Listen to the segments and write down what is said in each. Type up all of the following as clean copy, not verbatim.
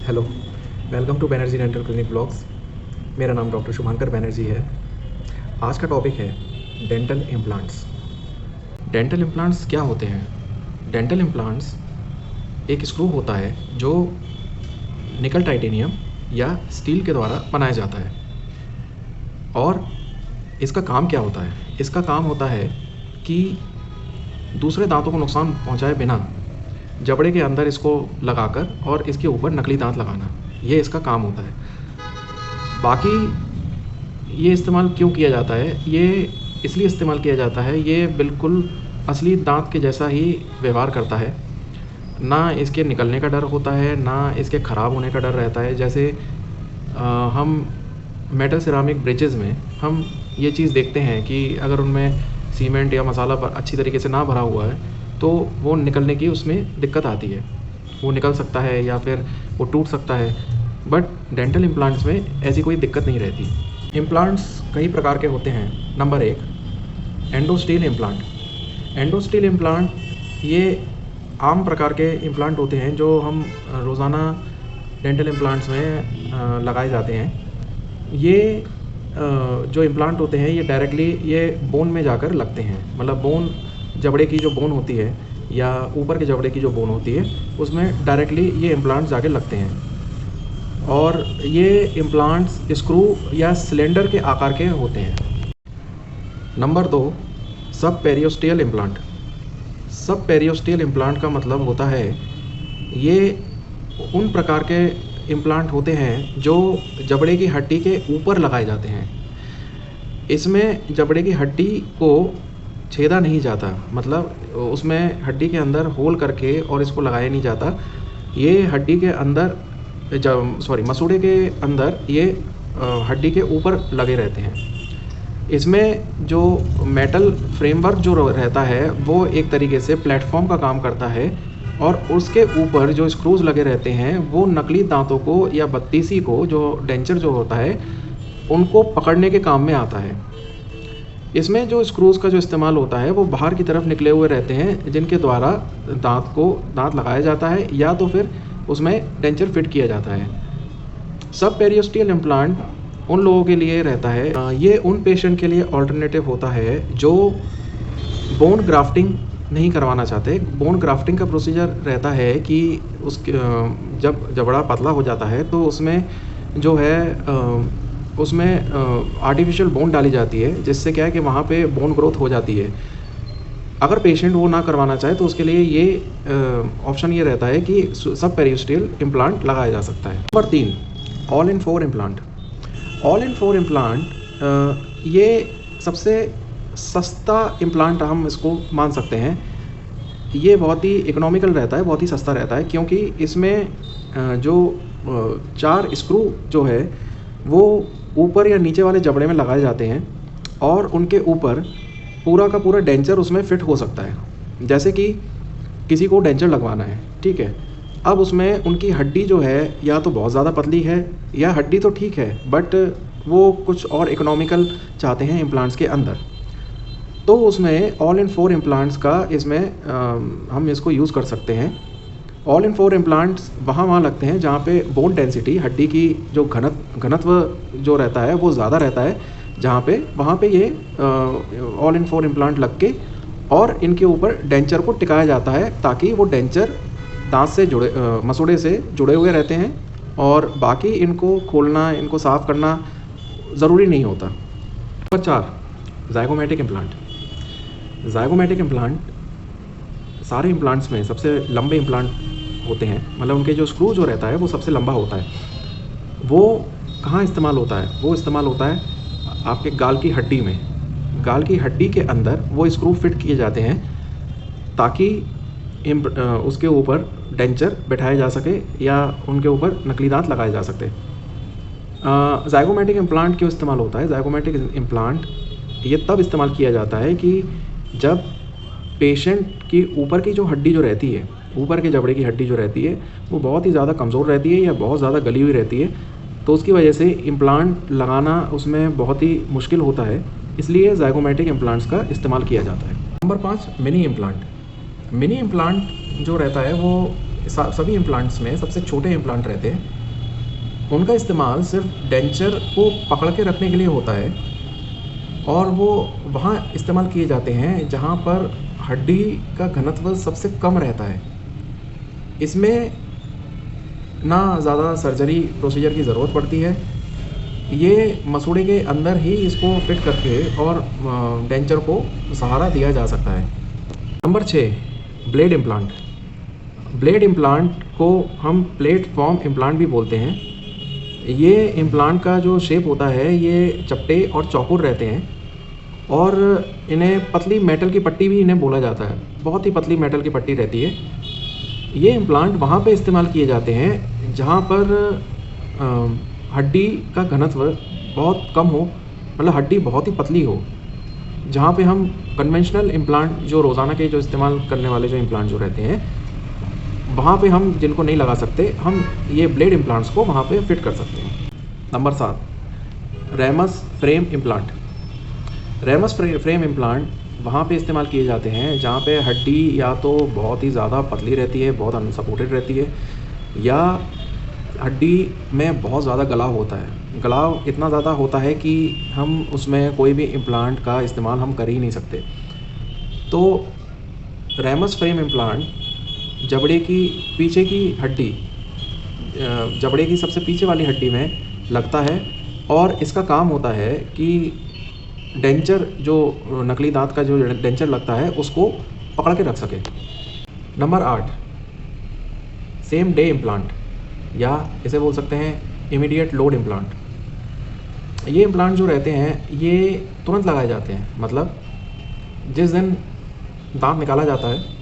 Hello, welcome to Banerjee dental clinic blogs. मेरा नाम doctor Shubhankar Banerjee है। आज का टॉपिक है डेंटल इम्प्लांट्स। डेंटल इम्प्लांट्स क्या होते हैं? डेंटल इम्प्लांट्स एक स्क्रू होता है जो निकल टाइटेनियम या स्टील के द्वारा बनाया जाता है। और इसका काम क्या होता है? इसका काम होता है कि दूसरे दांतों को नुकसान पहुंचाए बिना जबड़े के अंदर इसको लगाकर और इसके ऊपर नकली दांत लगाना, ये इसका काम होता है। बाकी ये इस्तेमाल क्यों किया जाता है? ये इसलिए इस्तेमाल किया जाता है, ये बिल्कुल असली दांत के जैसा ही व्यवहार करता है। ना इसके निकलने का डर होता है, ना इसके ख़राब होने का डर रहता है। जैसे हम मेटल सिरामिक ब्रिजेज़ में हम ये चीज़ देखते हैं कि अगर उनमें सीमेंट या मसाला अच्छी तरीके से ना भरा हुआ है तो वो निकलने की उसमें दिक्कत आती है। वो निकल सकता है या फिर वो टूट सकता है। बट डेंटल इम्प्लांट्स में ऐसी कोई दिक्कत नहीं रहती। इम्प्लांट्स कई प्रकार के होते हैं। Number 1, endosteal implant. Endosteal implant ये आम प्रकार के इम्प्लांट होते हैं जो हम रोज़ाना डेंटल इम्प्लांट्स में लगाए जाते हैं। ये जो इम्प्लांट होते हैं ये डायरेक्टली ये बोन में जाकर लगते हैं। मतलब बोन, जबड़े की जो बोन होती है या ऊपर के जबड़े की जो बोन होती है उसमें डायरेक्टली ये इम्प्लांट्स जाके लगते हैं। और ये इम्प्लांट्स स्क्रू या सिलेंडर के आकार के होते हैं। नंबर 2, सब पेरियोस्टियल इम्प्लांट। सब पेरियोस्टियल इम्प्लांट का मतलब होता है ये उन प्रकार के इम्प्लांट होते हैं जो जबड़े की हड्डी के ऊपर लगाए जाते हैं। इसमें जबड़े की हड्डी को छेदा नहीं जाता, मतलब उसमें हड्डी के अंदर होल करके और इसको लगाया नहीं जाता। ये हड्डी के अंदर मसूड़े के अंदर ये हड्डी के ऊपर लगे रहते हैं। इसमें जो मेटल फ्रेमवर्क जो रहता है वो एक तरीके से प्लेटफॉर्म का काम करता है और उसके ऊपर जो स्क्रूज लगे रहते हैं वो नकली दांतों को या बत्तीसी को, जो डेंचर जो होता है, उनको पकड़ने के काम में आता है। इसमें जो स्क्रूज़ का जो इस्तेमाल होता है वो बाहर की तरफ निकले हुए रहते हैं जिनके द्वारा दांत लगाया जाता है या तो फिर उसमें डेंचर फिट किया जाता है। सब पेरियोस्टियल इम्प्लांट उन लोगों के लिए रहता है, ये उन पेशेंट के लिए अल्टरनेटिव होता है जो बोन ग्राफ्टिंग नहीं करवाना चाहते। बोन ग्राफ्टिंग का प्रोसीजर रहता है कि उसके जब जबड़ा पतला हो जाता है तो उसमें जो है उसमें आर्टिफिशियल बोन डाली जाती है, जिससे क्या है कि वहाँ पे बोन ग्रोथ हो जाती है। अगर पेशेंट वो ना करवाना चाहे तो उसके लिए ये ऑप्शन ये रहता है कि सब पेरियोस्टियल इम्प्लांट लगाया जा सकता है। Number 3, all in 4 implant. All in 4 implant ये सबसे सस्ता इम्प्लांट हम इसको मान सकते हैं। ये बहुत ही इकोनॉमिकल रहता है, बहुत ही सस्ता रहता है, क्योंकि इसमें जो 4 स्क्रू जो है वो ऊपर या नीचे वाले जबड़े में लगाए जाते हैं और उनके ऊपर पूरा का पूरा डेंचर उसमें फिट हो सकता है। जैसे कि किसी को डेंचर लगवाना है, ठीक है, अब उसमें उनकी हड्डी जो है या तो बहुत ज़्यादा पतली है या हड्डी तो ठीक है बट वो कुछ और इकोनॉमिकल चाहते हैं इम्प्लांट्स के अंदर, तो उसमें ऑल इन 4 इम्प्लांट्स का इसमें हम इसको यूज़ कर सकते हैं। ऑल इन 4 इम्प्लांट्स वहाँ लगते हैं जहाँ पे बोन डेंसिटी, हड्डी की जो घनत्व जो रहता है वो ज़्यादा रहता है, जहाँ पे वहाँ पे ये ऑल इन 4 इम्प्लांट लग के और इनके ऊपर डेंचर को टिकाया जाता है ताकि वो डेंचर दांत से जुड़े, मसूड़े से जुड़े हुए रहते हैं और बाकी इनको खोलना, इनको साफ़ करना ज़रूरी नहीं होता। Number 4, zygomatic implant. Zygomatic implant सारे इम्प्लांट्स में सबसे लंबे इम्प्लांट होते हैं। मतलब उनके जो स्क्रू जो रहता है वो सबसे लंबा होता है। वो कहाँ इस्तेमाल होता है? वो इस्तेमाल होता है आपके गाल की हड्डी में। गाल की हड्डी के अंदर वो स्क्रू फिट किए जाते हैं ताकि उसके ऊपर डेंचर बैठाया जा सके या उनके ऊपर नकली दांत लगाए जा सके। ज़ाइगोमैटिक इम्प्लांट क्यों इस्तेमाल होता है? ज़ाइगोमैटिक इम्प्लांट ये तब इस्तेमाल किया जाता है कि जब पेशेंट की ऊपर की जो हड्डी जो रहती है, ऊपर के जबड़े की हड्डी जो रहती है वो बहुत ही ज़्यादा कमज़ोर रहती है या बहुत ज़्यादा गली हुई रहती है, तो उसकी वजह से इम्प्लांट लगाना उसमें बहुत ही मुश्किल होता है। इसलिए ज़ाइगोमैटिक इम्प्लांट्स का इस्तेमाल किया जाता है। Number 5, mini implant. Mini implant जो रहता है वो सभी इम्प्लांट्स में सबसे छोटे इम्प्लांट रहते हैं। उनका इस्तेमाल सिर्फ डेंचर को पकड़ के रखने के लिए होता है और वो वहाँ इस्तेमाल किए जाते हैं जहाँ पर हड्डी का घनत्व सबसे कम रहता है। इसमें ना ज़्यादा सर्जरी प्रोसीजर की ज़रूरत पड़ती है। ये मसूड़े के अंदर ही इसको फिट करके और डेंचर को सहारा दिया जा सकता है। Number 6, blade implant. Blade implant को हम प्लेटफॉर्म इम्प्लांट भी बोलते हैं। ये इम्प्लांट का जो शेप होता है ये चपटे और चौकोर रहते हैं और इन्हें पतली मेटल की पट्टी भी इन्हें बोला जाता है। बहुत ही पतली मेटल की पट्टी रहती है। ये इम्प्लांट वहाँ पे इस्तेमाल किए जाते हैं जहाँ पर हड्डी का घनत्व बहुत कम हो, मतलब हड्डी बहुत ही पतली हो। जहाँ पे हम कन्वेंशनल इम्प्लांट जो रोज़ाना के जो इस्तेमाल करने वाले जो इम्प्लांट जो रहते हैं वहाँ पे हम जिनको नहीं लगा सकते, हम ये ब्लेड इम्प्लांट्स को वहाँ पे फिट कर सकते हैं। Number 7, ramus frame implant. Ramus frame implant वहाँ पे इस्तेमाल किए जाते हैं जहाँ पे हड्डी या तो बहुत ही ज़्यादा पतली रहती है, बहुत अनसपोर्टेड रहती है, या हड्डी में बहुत ज़्यादा गलाव होता है। गलाव इतना ज़्यादा होता है कि हम उसमें कोई भी इम्प्लांट का इस्तेमाल हम कर ही नहीं सकते। तो रैमस फ्रेम इम्प्लांट जबड़े की पीछे की हड्डी, जबड़े की सबसे पीछे वाली हड्डी में लगता है और इसका काम होता है कि डेंचर जो नकली दांत का जो डेंचर लगता है उसको पकड़ के रख सके। नंबर 8, सेम डे इम्प्लांट, या इसे बोल सकते हैं इमीडिएट लोड इम्प्लांट। ये इम्प्लांट जो रहते हैं ये तुरंत लगाए जाते हैं, मतलब जिस दिन दांत निकाला जाता है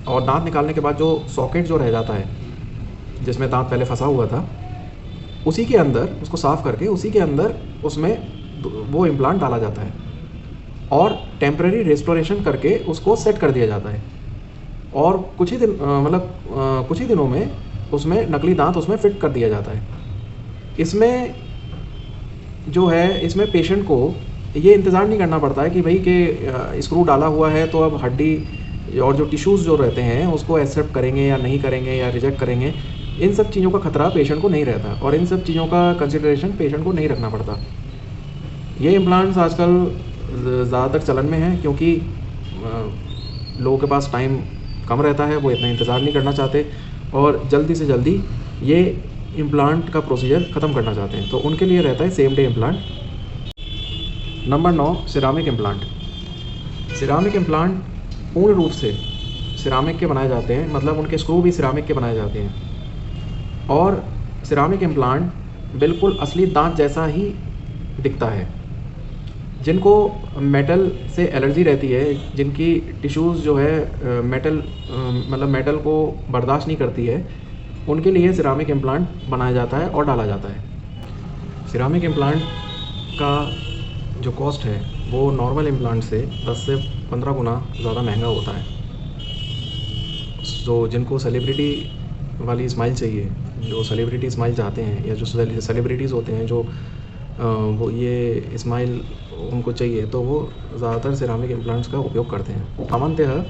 और दांत निकालने के बाद जो सॉकेट जो रह जाता है जिसमें दांत पहले फंसा हुआ था, उसी के अंदर उसको साफ़ करके उसी के अंदर उसमें वो इम्प्लांट डाला जाता है और टेम्परेरी रेस्टोरेशन करके उसको सेट कर दिया जाता है और कुछ ही दिन कुछ ही दिनों में उसमें नकली दांत उसमें फिट कर दिया जाता है। इसमें जो है, इसमें पेशेंट को ये इंतज़ार नहीं करना पड़ता है कि भाई कि स्क्रू डाला हुआ है तो अब हड्डी और जो टिश्यूज़ जो रहते हैं उसको एक्सेप्ट करेंगे या नहीं करेंगे या रिजेक्ट करेंगे। इन सब चीज़ों का खतरा पेशेंट को नहीं रहता और इन सब चीज़ों का कंसिडरेशन पेशेंट को नहीं रखना पड़ता। ये इम्प्लांट्स आजकल ज़्यादातर चलन में हैं क्योंकि लोगों के पास टाइम कम रहता है, वो इतना इंतज़ार नहीं करना चाहते और जल्दी से जल्दी ये इम्प्लांट का प्रोसीजर ख़त्म करना चाहते हैं, तो उनके लिए रहता है same day implant. Number 9, ceramic implant. Ceramic implant पूर्ण रूप से सिरामिक के बनाए जाते हैं, मतलब उनके स्क्रू भी सिरामिक के बनाए जाते हैं और सिरामिक इम्प्लांट बिल्कुल असली दांत जैसा ही दिखता है। जिनको मेटल से एलर्जी रहती है, जिनकी टिश्यूज़ जो है मेटल को बर्दाश्त नहीं करती है, उनके लिए सिरामिक इम्प्लांट बनाया जाता है और डाला जाता है। सिरामिक इम्प्लांट का जो कॉस्ट है वो नॉर्मल इम्प्लांट से 10 से 15 गुना ज़्यादा महंगा होता है। तो जिनको सेलिब्रिटी वाली स्माइल चाहिए, जो सेलिब्रिटी स्माइल चाहते हैं, या जो सेलिब्रिटीज़ होते हैं जो वो ये स्माइल उनको चाहिए, तो वो ज़्यादातर सिरामिक इम्प्लांट्स का उपयोग करते हैं। सामान्यतः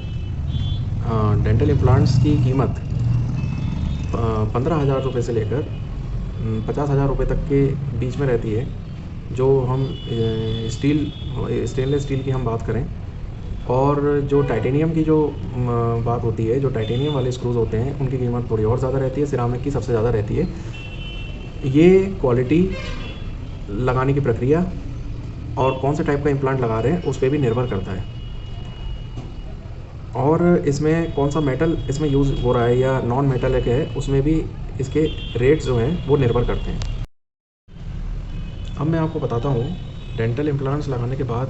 डेंटल इम्प्लांट्स की कीमत 15,000 रुपये से लेकर 50,000 रुपये तक के बीच में रहती है। जो हम स्टेनलेस स्टील की हम बात करें, और जो टाइटेनियम की जो बात होती है, जो टाइटेनियम वाले स्क्रूज़ होते हैं उनकी कीमत थोड़ी और ज़्यादा रहती है, सिरामिक की सबसे ज़्यादा रहती है। ये क्वालिटी, लगाने की प्रक्रिया और कौन से टाइप का इम्प्लांट लगा रहे हैं उस पर भी निर्भर करता है, और इसमें कौन सा मेटल इसमें यूज़ हो रहा है या नॉन मेटलिक है उसमें भी इसके रेट्स जो हैं वो निर्भर करते हैं। अब मैं आपको बताता हूँ डेंटल इम्प्लांट्स लगाने के बाद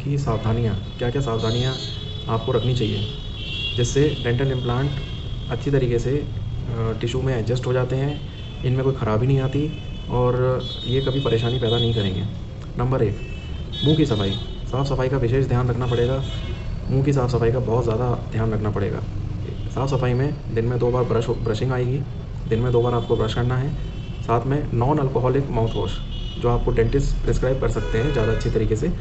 की सावधानियाँ, क्या क्या सावधानियाँ आपको रखनी चाहिए, जिससे डेंटल इम्प्लांट अच्छी तरीके से टिश्यू में एडजस्ट हो जाते हैं, इनमें कोई ख़राबी नहीं आती और ये कभी परेशानी पैदा नहीं करेंगे। नंबर 1, मुंह की सफाई। साफ़ सफाई का विशेष ध्यान रखना पड़ेगा। मुंह की साफ़ सफाई का बहुत ज़्यादा ध्यान रखना पड़ेगा। साफ़ सफाई में दिन में 2 बार ब्रशिंग आएगी, दिन में 2 बार आपको ब्रश करना है। साथ में नॉन अल्कोहलिक माउथ वॉश, जो आपको डेंटिस्ट प्रिस्क्राइब कर सकते हैं ज़्यादा अच्छी तरीके से,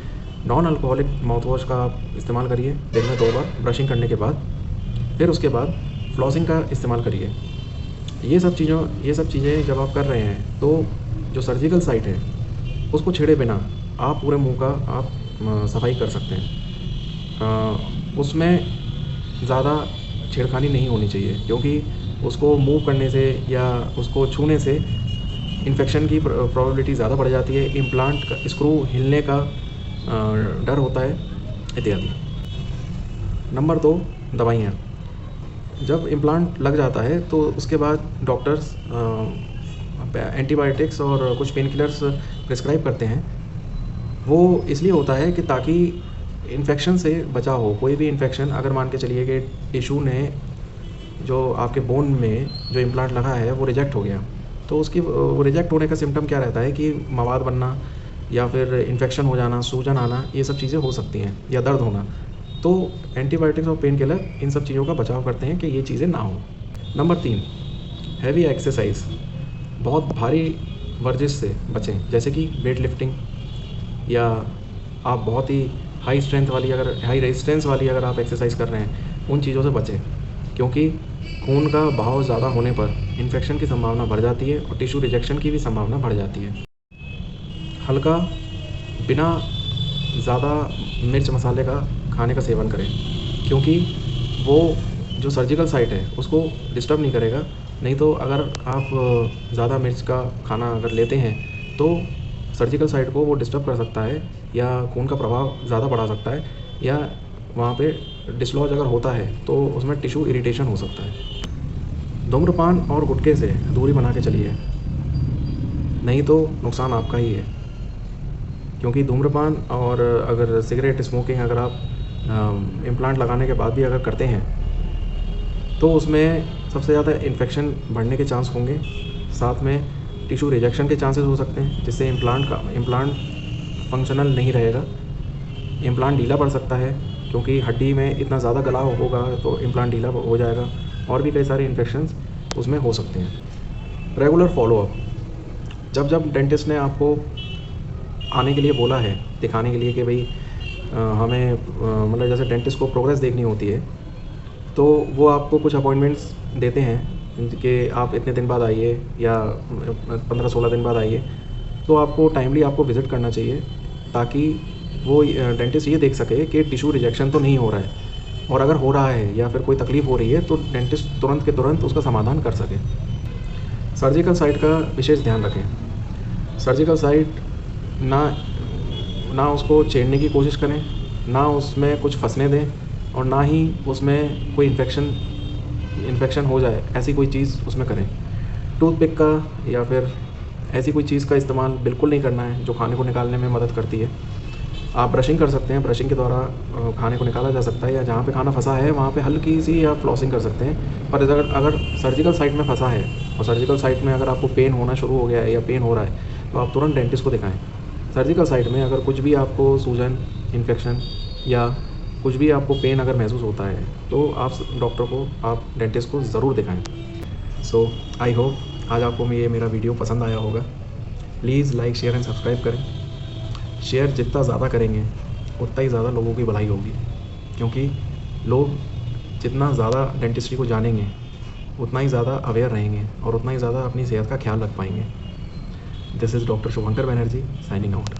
नॉन अल्कोहलिक माउथ वॉश का आप इस्तेमाल करिए दिन में 2 बार ब्रशिंग करने के बाद। फिर उसके बाद फ्लॉसिंग का इस्तेमाल करिए। ये सब चीज़ें जब आप कर रहे हैं तो जो सर्जिकल साइट है उसको छेड़े बिना आप पूरे मुंह का आप सफाई कर सकते हैं। उसमें ज़्यादा छेड़खानी नहीं होनी चाहिए, क्योंकि उसको मूव करने से या उसको छूने से इन्फेक्शन की प्रोबेबिलिटी ज़्यादा बढ़ जाती है, इम्प्लांट का स्क्रू हिलने का डर होता है इत्यादि। नंबर 2, दवाइयाँ। जब इम्प्लांट लग जाता है तो उसके बाद डॉक्टर्स एंटीबायोटिक्स और कुछ पेन किलर्स प्रिस्क्राइब करते हैं। वो इसलिए होता है कि ताकि इन्फेक्शन से बचाव हो। कोई भी इन्फेक्शन, अगर मान के चलिए कि टिश्यू ने जो आपके बोन में जो इम्प्लांट लगा है वो रिजेक्ट हो गया, तो उसकी वो रिजेक्ट होने का सिम्टम क्या रहता है कि मवाद बनना या फिर इन्फेक्शन हो जाना, सूजन आना, ये सब चीज़ें हो सकती हैं, या दर्द होना। तो एंटीबायोटिक्स और पेन किलर इन सब चीज़ों का बचाव करते हैं कि ये चीज़ें ना हो। Number 3, heavy exercise. बहुत भारी वर्जिश से बचें, जैसे कि वेट लिफ्टिंग, या आप बहुत ही हाई रेजिस्टेंस वाली अगर आप एक्सरसाइज कर रहे हैं, उन चीज़ों से बचें, क्योंकि खून का बहाव ज़्यादा होने पर इन्फेक्शन की संभावना बढ़ जाती है और टिश्यू रिजेक्शन की भी संभावना बढ़ जाती है। हल्का, बिना ज़्यादा मिर्च मसाले का खाने का सेवन करें, क्योंकि वो जो सर्जिकल साइट है उसको डिस्टर्ब नहीं करेगा। नहीं तो अगर आप ज़्यादा मिर्च का खाना अगर लेते हैं तो सर्जिकल साइट को वो डिस्टर्ब कर सकता है, या खून का प्रभाव ज़्यादा बढ़ा सकता है, या वहाँ पे डिसलॉज अगर होता है तो उसमें टिश्यू इरिटेशन हो सकता है। धूम्रपान और गुटखे से दूरी बना के चलिए, नहीं तो नुकसान आपका ही है। क्योंकि धूम्रपान और अगर सिगरेट स्मोकिंग अगर आप इम्प्लांट लगाने के बाद भी अगर करते हैं तो उसमें सबसे ज़्यादा इन्फेक्शन बढ़ने के चांस होंगे, साथ में टिश्यू रिजेक्शन के चांसेस हो सकते हैं, जिससे इम्प्लांट फंक्शनल नहीं रहेगा। इम्प्लांट ढीला पड़ सकता है, क्योंकि हड्डी में इतना ज़्यादा गलाव होगा तो इम्प्लांट ढीला हो जाएगा, और भी कई सारे इन्फेक्शंस उसमें हो सकते हैं। Regular follow up. जब डेंटिस्ट ने आपको आने के लिए बोला है, दिखाने के लिए कि भाई हमें मतलब जैसे डेंटिस्ट को प्रोग्रेस देखनी होती है, तो वो आपको कुछ अपॉइंटमेंट्स देते हैं कि आप इतने दिन बाद आइए या 15-16 दिन बाद आइए। तो आपको टाइमली आपको विज़िट करना चाहिए, ताकि वो डेंटिस्ट ये देख सके कि टिश्यू रिजेक्शन तो नहीं हो रहा है, और अगर हो रहा है या फिर कोई तकलीफ़ हो रही है तो डेंटिस्ट तुरंत के तुरंत उसका समाधान कर सके। सर्जिकल साइट का विशेष ध्यान रखें। सर्जिकल साइट ना उसको छेड़ने की कोशिश करें, ना उसमें कुछ फंसने दें, और ना ही उसमें कोई इन्फेक्शन हो जाए ऐसी कोई चीज़ उसमें करें। टूथपिक का या फिर ऐसी कोई चीज़ का इस्तेमाल बिल्कुल नहीं करना है जो खाने को निकालने में मदद करती है। आप ब्रशिंग कर सकते हैं, ब्रशिंग के द्वारा खाने को निकाला जा सकता है, या जहाँ पे खाना फंसा है वहाँ पे हल्की सी आप फ्लॉसिंग कर सकते हैं। पर अगर सर्जिकल साइट में फंसा है और सर्जिकल साइट में अगर आपको पेन होना शुरू हो गया है या पेन हो रहा है, तो आप तुरंत डेंटिस्ट को दिखाएँ। सर्जिकल साइट में अगर कुछ भी आपको सूजन, इन्फेक्शन या कुछ भी आपको पेन अगर महसूस होता है तो आप डेंटिस्ट को ज़रूर दिखाएँ। सो आई होप आज आपको ये मेरा वीडियो पसंद आया होगा। Please like, share and subscribe करें। शेयर जितना ज़्यादा करेंगे उतना ही ज़्यादा लोगों की भलाई होगी, क्योंकि लोग जितना ज़्यादा डेंटिस्ट्री को जानेंगे उतना ही ज़्यादा अवेयर रहेंगे और उतना ही ज़्यादा अपनी सेहत का ख्याल रख पाएंगे। This is doctor Shubhankar Banerjee signing out.